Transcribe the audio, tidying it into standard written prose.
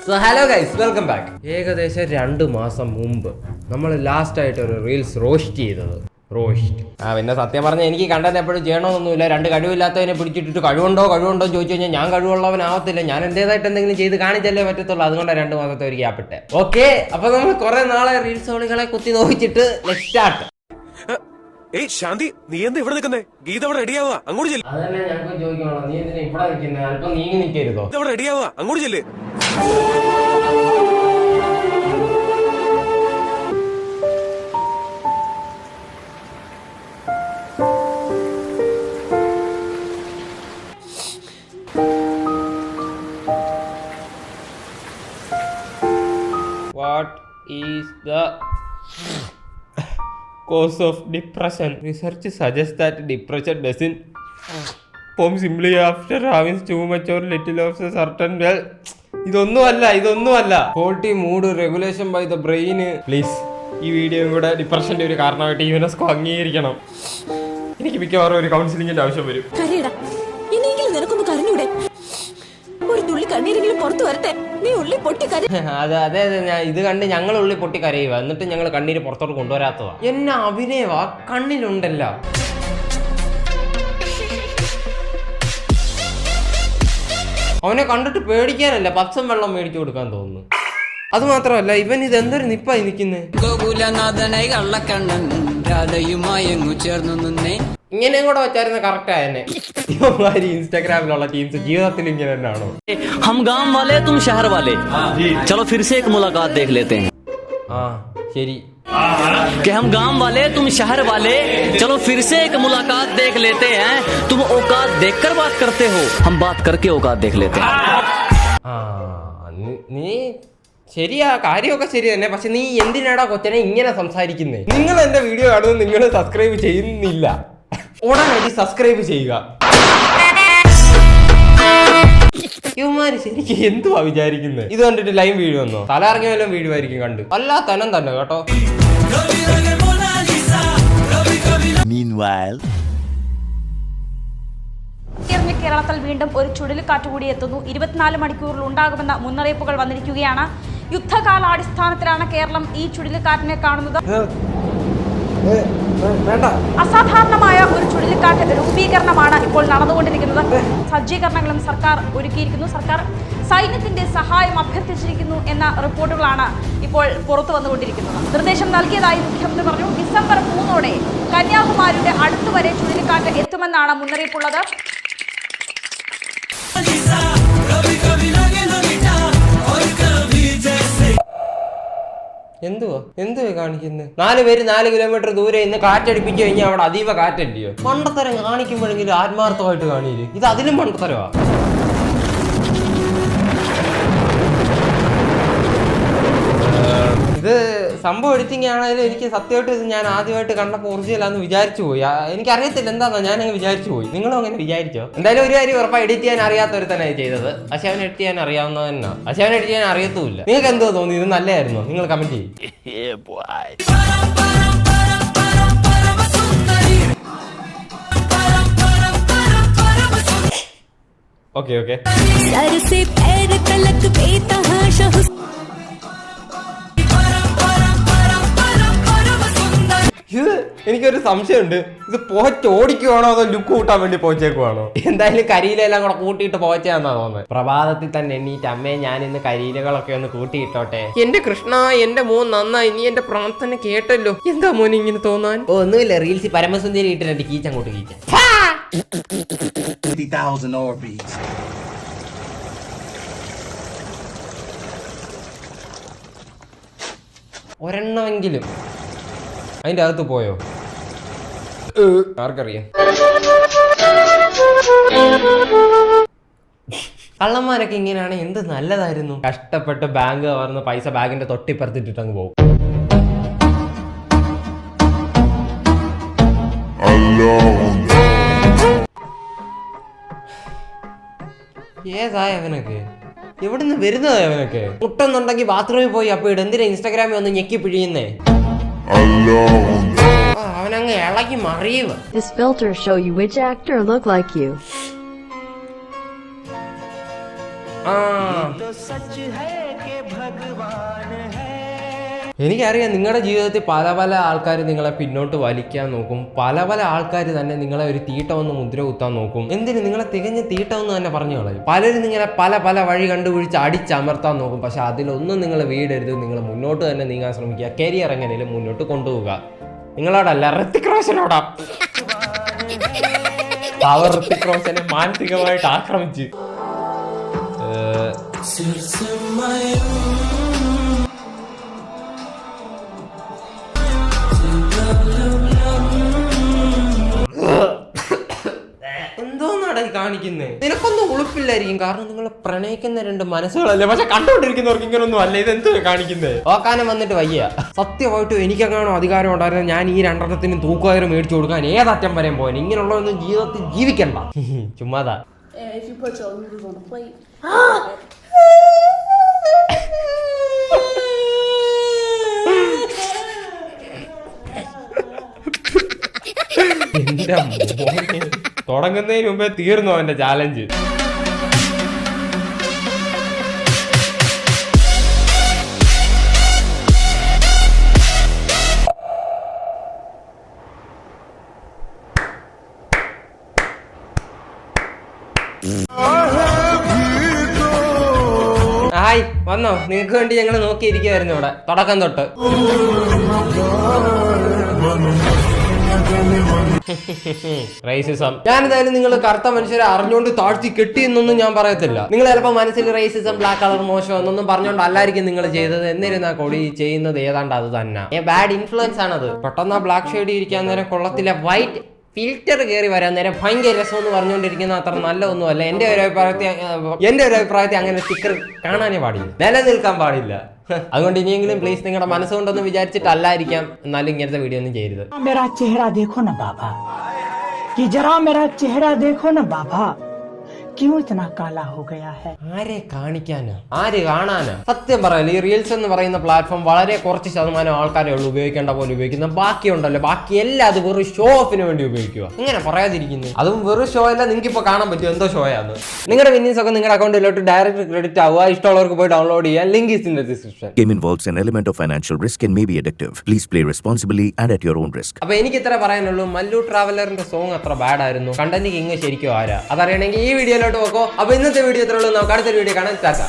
So hello guys, welcome back. ഏകദേശം 2 മാസം മുമ്പ് നമ്മൾ ലാസ്റ്റ് ആയിട്ട് ഒരു റീൽസ് റോസ്റ്റ് ചെയ്തത്. പിന്നെ സത്യം പറഞ്ഞാൽ എനിക്ക് കണ്ടത് എപ്പോഴും ചെയ്യണമെന്നൊന്നുമില്ല. 2 കഴിവില്ലാത്തതിനെ പിടിച്ചിട്ടിട്ട് കഴിവുണ്ടോ ചോദിച്ചു കഴിഞ്ഞാൽ ഞാൻ കഴിവുള്ളവനാവത്തില്ല. ഞാൻ എന്റേതായിട്ട് എന്തെങ്കിലും ചെയ്ത് കാണിച്ചല്ലേ പറ്റത്തുള്ളൂ. അതുകൊണ്ട് 2 മാസത്തെ ഒരു ഗ്യാപ്പിട്ടെ. ഓക്കെ, അപ്പൊ നമ്മൾ കുറെ നാളെ റീൽസ് ഓളികളെ കുത്തി നോക്കിച്ചിട്ട് നെക്സ്റ്റ് സ്റ്റാർട്ട്. ശാന്തി, നീ എന്താ ഇവിടെ നിൽക്കുന്നേ? ഗീത അവിടെ റെഡിയാവാ, അങ്ങോട്ട് ചെല്ല്. അതന്നെ ഞങ്ങൾക്ക് ചോദിക്കണോ, നീ എന്തിനാ ഇവിടെ നിൽക്കുന്നത്? അല്പം നീങ്ങി നിൽക്കരുതോ? ഇവിടെ റെഡിയാവാ, അങ്ങോട്ട് ചെല്ല്. What is the cause of depression? Research suggests that depression doesn't form simply after having too much or little of a certain ഇതൊന്നുമല്ല. Faulty mood regulation by the brain. Please ഈ വീഡിയോയും കൂടെ ഡിപ്രഷന്റെ ഒരു കാരണമായിട്ട് യുനെസ്കോ അംഗീകരിക്കണം. എനിക്ക് മിക്കവാറും ഒരു കൗൺസിലിംഗിന്റെ ആവശ്യം വരും. അതെ, ഞാൻ ഇത് കണ്ട് ഞങ്ങൾ ഉള്ളി പൊട്ടി കരയുക. എന്നിട്ട് ഞങ്ങൾ കണ്ണീര് പുറത്തോട്ട് കൊണ്ടുവരാത്തതാ. എന്നെ അഭിനയവാ കണ്ണിലുണ്ടല്ല. അവനെ കണ്ടിട്ട് പേടിക്കാനല്ല, പപ്സും വെള്ളം മേടിച്ചു കൊടുക്കാൻ തോന്നുന്നു. അത് മാത്രമല്ല, ഇവൻ ഇത് എന്തൊരു നിപ്പായി നിൽക്കുന്നേ. ഇങ്ങനെയും കൂടെ വെച്ചായിരുന്നു കറക്റ്റ് ആയെന്നെ. ഇവന്മാര് ഇൻസ്റ്റാഗ്രാമിലുള്ള ടീംസ് ജീവിതത്തിൽ ഇങ്ങനെ തന്നെയാണോ? हम गांव वाले तुम शहर वाले, चलो फिर से एक मुलाकात देख लेते हैं. ശരി. कि हम गांव वाले तुम शहर वाले, चलो फिर से एक मुलाकात देख लेते हैं. तुम औकात देखकर बात करते हो, हम बात करके औकात देख लेते हैं. നീ ശരിയാ, കാര്യമൊക്കെ ശരി തന്നെ. പക്ഷെ നീ എന്തിനാടാ കൊച്ചനെ ഇങ്ങനെ സംസാരിക്കുന്നേ? നിങ്ങൾ എന്റെ വീഡിയോ കാണുന്നത് നിങ്ങൾ സബ്സ്ക്രൈബ് ചെയ്യുന്നില്ല. ഉടനടി സബ്സ്ക്രൈബ് ചെയ്യുക. ഇവന്മാര് ശരിക്കും എന്തുവാ വിചാരിക്കുന്നത്? ഇത് കണ്ടിട്ട് ലൈവ് വീഡിയോ വന്നോ? തല ഇറങ്ങിയ വല്ലതും വീഡിയോ ആയിരിക്കും കണ്ട്. അല്ലാ തനം തന്നെ കേട്ടോ. കേരളത്തിൽ വീണ്ടും ഒരു ചുഴലിക്കാറ്റ് കൂടി എത്തുന്നു. 24 മണിക്കൂറിൽ ഉണ്ടാകുമെന്ന മുന്നറിയിപ്പുകൾ വന്നിരിക്കുകയാണ്. യുദ്ധകാലാടിസ്ഥാനത്തിലാണ് കേരളം ഈ ചുഴലിക്കാറ്റിനെ കാണുന്നത്. അസാധാരണമായ ഒരു ചുഴലിക്കാറ്റ് രൂപീകരണമാണ് ഇപ്പോൾ നടന്നുകൊണ്ടിരിക്കുന്നത്. സജ്ജീകരണങ്ങളും സർക്കാർ ഒരുക്കിയിരിക്കുന്നു. സർക്കാർ സൈന്യത്തിന്റെ സഹായം അഭ്യർത്ഥിച്ചിരിക്കുന്നു എന്ന റിപ്പോർട്ടുകളാണ് ഇപ്പോൾ പുറത്തു വന്നുകൊണ്ടിരിക്കുന്നത്. നിർദ്ദേശം നൽകിയതായി മുഖ്യമന്ത്രി പറഞ്ഞു. ഡിസംബർ 3 കന്യാകുമാരിയുടെ അടുത്തുവരെ ചുഴലിക്കാറ്റ് എത്തുമെന്നാണ് മുന്നറിയിപ്പുള്ളത്. എന്തുവാ കാണിക്കുന്നത്? 4 പേര് 4 കിലോമീറ്റർ ദൂരെ ഇന്ന് കാറ്റടിപ്പിച്ചു കഴിഞ്ഞാൽ അവിടെ അതീവ കാറ്റല്ലയോ? മണ്ടത്തരം കാണിക്കുമ്പോഴെങ്കിലും ആത്മാർത്ഥമായിട്ട് കാണിയില്ലേ? ഇത് അതിലും മണ്ടത്തരവാ. ഇത് സംഭവം എഡിറ്റിംഗ് ആണെങ്കിലും എനിക്ക് സത്യമായിട്ട് ഇത് ഞാൻ ആദ്യമായിട്ട് കണ്ടപ്പോൾ ഒറിജിനലാന്ന് വിചാരിച്ചു പോയി. എനിക്കറിയത്തില്ല എന്താണെന്ന് ഞാനങ്ങ് വിചാരിച്ചു പോയി. നിങ്ങളും അങ്ങനെ വിചാരിച്ചോ? എന്തായാലും ഒരു കാര്യം ഉറപ്പാണ്, എഡിറ്റ് ചെയ്യാൻ അറിയാത്തവർ തന്നെ ചെയ്തത്. പക്ഷെ അവൻ എഡിറ്റ് ചെയ്യാൻ അറിയാവുന്നത് തന്നെ. പക്ഷെ അവൻ എഡിറ്റ് ചെയ്യാൻ അറിയത്തുമില്ല. നിങ്ങൾക്ക് എന്തോ തോന്നി? ഇത് നല്ലതായിരുന്നോ? നിങ്ങൾ കമന്റ് ചെയ്യും. ഓക്കെ ഇത് എനിക്കൊരു സംശയമുണ്ട്. ഇത് പോച്ചോടിക്കുവാണോ അതോ ലുക്ക് കൂട്ടാൻ വേണ്ടി പോച്ചേക്കുവാണോ? എന്തായാലും കരിയിലെല്ലാം കൂടെ കൂട്ടിയിട്ട് പോച്ചാന്നാ തോന്നുന്നത്. പ്രഭാതത്തിൽ തന്നെ എണ്ണീറ്റ് അമ്മയെ ഞാൻ ഇന്ന് കരിയിലകളൊക്കെ ഒന്ന് കൂട്ടിയിട്ടോട്ടെ. എന്റെ കൃഷ്ണ, എന്റെ മോൻ നന്നായി. നീ എന്റെ പ്രാർത്ഥന കേട്ടല്ലോ. എന്താ മോനെ ഇങ്ങനെ തോന്നാൻ? ഒന്നുമില്ല, റീൽസ് പരമസുന്ദരി ഇട്ടിട്ട് കീച്ചങ്ങോട്ട് കീച്ച. ഒരെണ്ണമെങ്കിലും അതിന്റെ അകത്ത് പോയോ? ആർക്കറിയാം. കള്ളന്മാരൊക്കെ ഇങ്ങനെയാണ്. എന്ത് നല്ലതായിരുന്നു. കഷ്ടപ്പെട്ട് ബാങ്ക് കവർന്ന് പൈസ ബാഗിന്റെ തൊട്ടിപ്പുറത്തിട്ടിട്ട് അങ്ങ് പോകും. ഏതായ അവനൊക്കെ? എവിടുന്ന് വരുന്നതാ അവനൊക്കെ? മുട്ടെന്നുണ്ടെങ്കിൽ ബാത്റൂമിൽ പോയി അപ്പൊ എന്തിനാ ഇൻസ്റ്റാഗ്രാമിൽ ഒന്ന് ഞെക്കി പിഴിയുന്നേ? അവനങ്ങ് ഇളകി മറിയുക. This filter show you which actor look like you. എനിക്കറിയാം നിങ്ങളുടെ ജീവിതത്തിൽ പല പല ആൾക്കാർ നിങ്ങളെ പിന്നോട്ട് വലിക്കാൻ നോക്കും, പല പല ആൾക്കാർ തന്നെ നിങ്ങളെ ഒരു തീട്ടമെന്ന് മുദ്ര കുത്താൻ നോക്കും. എന്തിന് നിങ്ങളെ തികഞ്ഞ തീട്ടമെന്ന് തന്നെ പറഞ്ഞു കളയും. പലരും നിങ്ങളെ പല പല വഴി കണ്ടുപിടിച്ച് അടിച്ചമർത്താൻ നോക്കും. പക്ഷെ അതിലൊന്നും നിങ്ങൾ വീടരുത്. നിങ്ങൾ മുന്നോട്ട് തന്നെ നീങ്ങാൻ ശ്രമിക്കുക. കരിയർ എങ്ങനെയും മുന്നോട്ട് കൊണ്ടുപോവുക. നിങ്ങളോടല്ല, ഋത്തിക് റോഷനോടാ. അവർ ഋത്തിക് റോഷനെ മാനസികമായിട്ട് ആക്രമിച്ച് എന്തോന്നാടാ കാണിക്കുന്നേ? നിനക്കൊന്നും ഉളുപ്പില്ലായിരിക്കും, കാരണം നിങ്ങൾ പ്രണയിക്കുന്ന രണ്ട് മനസ്സുകളല്ലേ. പക്ഷെ കണ്ടുകൊണ്ടിരിക്കുന്നവർക്ക് ഇങ്ങനൊന്നും അല്ല. ഇത് എന്തോ കാണിക്കുന്നേ? ഓക്കാനം വന്നിട്ട് വയ്യ. സത്യമായിട്ടും എനിക്കെങ്ങാണോ അധികാരം ഉണ്ടായിരുന്നു, ഞാൻ ഈ രണ്ടെണ്ണത്തിന് തൂക്കുകാരം മേടിച്ചു കൊടുക്കാൻ ഏതറ്റം വരെയും പോകാൻ. ഇങ്ങനെയുള്ളതൊന്നും ജീവിതത്തിൽ ജീവിക്കണ്ട. ചുമ്മാതാ. If you put your noodles on the plate. എന്റെ മോനെ, തുടങ്ങുന്നതിന് മുമ്പേ തീർന്നു അവന്റെ ചാലഞ്ച്. ഹായ്, വന്നോ? നിങ്ങൾക്ക് വേണ്ടി ഞങ്ങൾ നോക്കിയിരിക്കുവായിരുന്നു ഇവിടെ തുടക്കം തൊട്ട്. റേസിസം. ഞാനെന്തായാലും നിങ്ങൾ കറുത്ത മനുഷ്യരെ അറിഞ്ഞുകൊണ്ട് താഴ്ത്തി കെട്ടി എന്നൊന്നും ഞാൻ പറയത്തില്ല. നിങ്ങൾ ചിലപ്പോൾ മനസ്സിൽ റേസിസം, ബ്ലാക്ക് കളർ മോശം എന്നൊന്നും പറഞ്ഞുകൊണ്ട് അല്ലായിരിക്കും നിങ്ങൾ ചെയ്തത്. എന്നിരുന്നാ കൊടി ചെയ്യുന്നത് ഏതാണ്ട് അത് തന്നെ. ബാഡ് ഇൻഫ്ലുവൻസ് ആണത്. പെട്ടെന്ന് ബ്ലാക്ക് ഷെയ്ഡ് ഇരിക്കാൻ നേരം കൊള്ളത്തില്ല, വൈറ്റ് ഫിൽറ്റർ കയറി വരാൻ നേരം ഭയങ്കര രസം എന്ന് പറഞ്ഞുകൊണ്ടിരിക്കുന്ന അത്ര നല്ലതൊന്നുമല്ല. എന്റെ ഒരു അഭിപ്രായത്തിൽ അങ്ങനെ സ്റ്റിക്കർ കാണാനേ പാടില്ല, നിലനിൽക്കാൻ പാടില്ല. അതുകൊണ്ട് ഇനിയെങ്കിലും പ്ലീസ് നിങ്ങളുടെ മനസ്സുകൊണ്ടൊന്നും വിചാരിച്ചിട്ടല്ലായിരിക്കാം, എന്നാലും ഇങ്ങനത്തെ വീഡിയോ ഒന്നും ചെയ്യരുത്. मेरा चेहरा देखो ना बाबा, कि जरा मेरा चेहरा देखो ना बाबा, क्यों इतना काला हो गया है? ആരെ കാണിക്കാനാ, ആര് കാണാനാ? സത്യം പറയാലോ, ഈ റീൽസ് എന്ന് പറയുന്ന പ്ലാറ്റ്ഫോം വളരെ കുറച്ച് ശതമാനം ആൾക്കാരെ ഉള്ളൂ ഉപയോഗിക്കേണ്ട പോലെ ഉപയോഗിക്കുന്ന. ബാക്കിയുണ്ടല്ലോ, ബാക്കി എല്ലാം അത് വെറും ഷോ ഓഫിന് വേണ്ടി ഉപയോഗിക്കുക. ഇങ്ങനെ പറയാതിരിക്കുന്നു. അതും വെറും ഷോ അല്ല, നിങ്ങൾക്ക് ഇപ്പൊ കാണാൻ പറ്റും എന്തോ ഷോയാണ്. നിങ്ങളുടെ വിന്നിങ്സ് ഒക്കെ നിങ്ങളുടെ അക്കൗണ്ടിലോട്ട് ഡയറക്റ്റ് ക്രെഡിറ്റ് ആവുക. ഇഷ്ടമുള്ളവർക്ക് പോയി ഡൗൺലോഡ് ചെയ്യാൻ. Link is in the description. Game involves an element of financial risk and may be addictive. Please play responsibly and at your own risk. അപ്പൊ എനിക്ക് ഇത്ര പറയാനുള്ളൂ. മല്ലു ട്രാവലറിന്റെ സോങ് അത്ര ബാഡ് ആയിരുന്നു. കണ്ടന്റ് കിങ് ശരിക്കും ആരാ അതറിയണമെങ്കിൽ ഈ വീഡിയോയിലോട്ട് പോക്കോ. അപ്പൊ ഇന്നത്തെ വീഡിയോ ഇത്രയുള്ളൂ. നമുക്ക് അടുത്തൊരു വീഡിയോ കാണാൻ. ടാറ്റാ.